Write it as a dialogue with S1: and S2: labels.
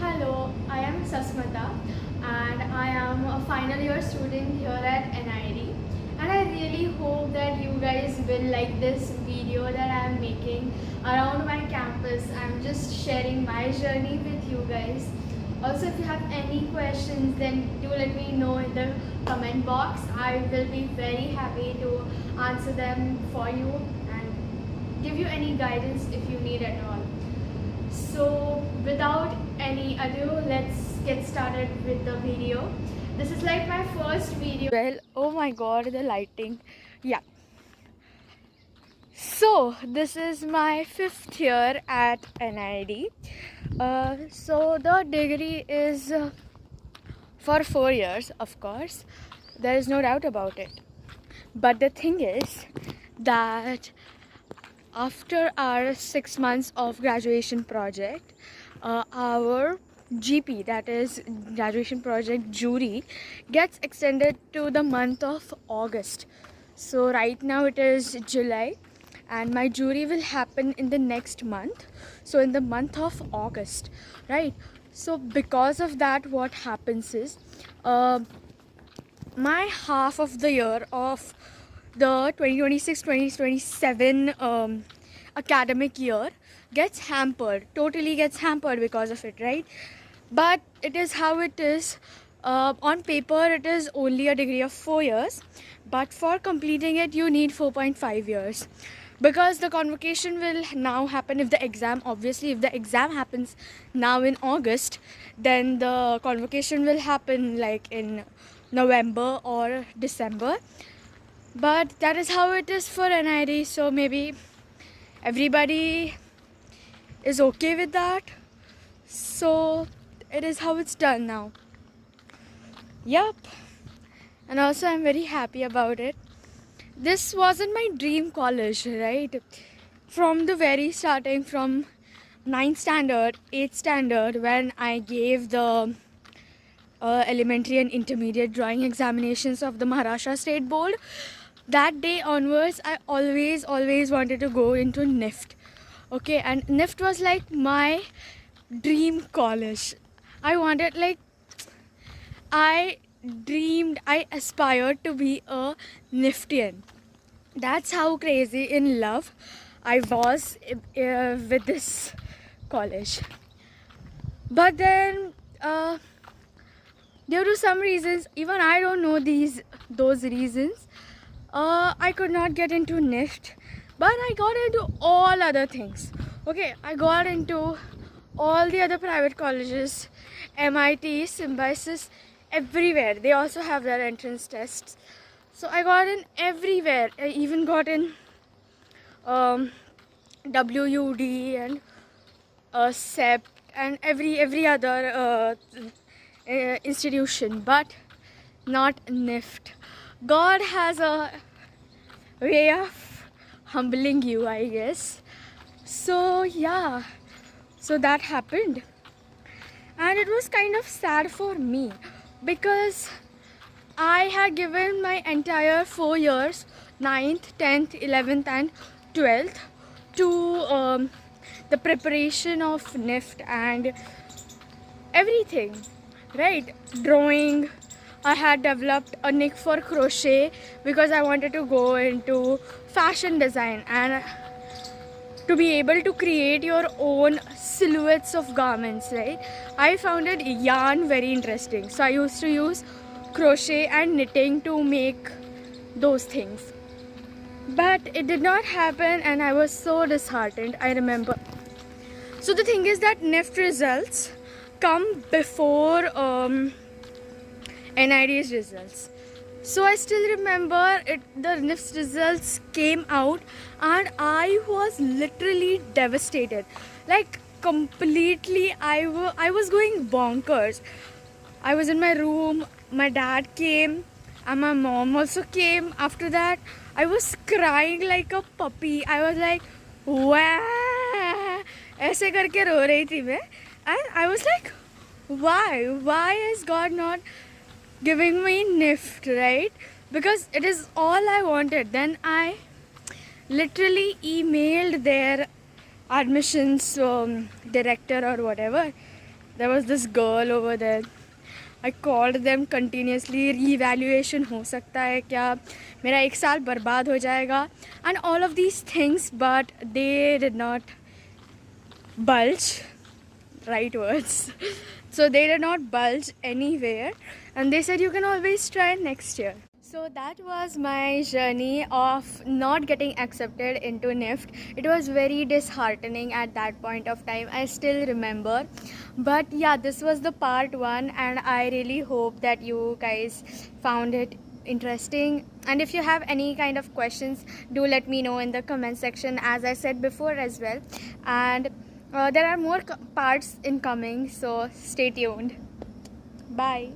S1: Hello, I am Sasmata and I am a final year student here at NID, and I really hope that you guys will like this video that I am making around my campus. I'm just sharing my journey with you guys. Also, if you have any questions, then do let me know in the comment box. I will be very happy to answer them for you and give you any guidance if you need at all. So without any ado, let's get started with the video. This is like my first video. Well, oh my god, the lighting. Yeah. So this is my 5th year at NID. So the degree is for 4 years, of course. There is no doubt about it. But the thing is that after our 6 months of graduation project, our GP, that is graduation project jury, gets extended to the month of August. So right now it is July and my jury will happen in the next month, so in the month of August, right? So because of that, what happens is my half of the year of the 2026-2027 academic year totally gets hampered because of it, right? But it is how it is. On paper it is only a degree of 4 years, but for completing it you need 4.5 years, because the convocation will now happen if the exam, obviously if the exam happens now in August, then the convocation will happen like in November or December. But that is how it is for NID, so maybe everybody is okay with that. So it is how it's done now. Yup. And also I'm very happy about it. This wasn't my dream college, right? From the very starting, from 9th standard, 8th standard, when I gave the elementary and intermediate drawing examinations of the Maharashtra State Board, that day onwards I always wanted to go into NIFT. Okay, and NIFT was like my dream college. I wanted, like, I aspired to be a NIFTian. That's how crazy in love I was with this college. But then due to some reasons, even I don't know those reasons, I could not get into NIFT, but I got into all other things. Okay, I got into all the other private colleges, MIT, Symbiosis, everywhere. They also have their entrance tests. So I got in everywhere. I even got in WUD and SEPT and every other institution, but not NIFT. God has a way of humbling you, I guess. So yeah, so that happened, and it was kind of sad for me because I had given my entire 4 years, 9th, 10th, 11th and 12th, to the preparation of NIFT and everything, right? Drawing, I had developed a knack for crochet because I wanted to go into fashion design and to be able to create your own silhouettes of garments, right? I found it yarn very interesting, so I used to use crochet and knitting to make those things. But it did not happen and I was so disheartened, I remember. So the thing is that NIFT results come before NID's results. So I still remember it. The NIFT results came out and I was literally devastated, like completely. I was going bonkers. I was in my room, my dad came and my mom also came. After that I was crying like a puppy. I was like, wah, ऐसे करके रो रही थी मैं. And I was like, why is God not giving me NIFT, right? Because it is all I wanted. Then I literally emailed their admissions director or whatever, there was this girl over there. I called them continuously. Reevaluation हो सकता है क्या, मेरा 1 साल बर्बाद हो जाएगा, and all of these things, but they did not bulge. Right words. So they did not bulge anywhere, and they said you can always try next year. So that was my journey of not getting accepted into NIFT. It was very disheartening at that point of time. I still remember. But yeah, this was the part 1, and I really hope that you guys found it interesting. And if you have any kind of questions, do let me know in the comment section, as I said before as well. And there are more parts incoming, so stay tuned. Bye.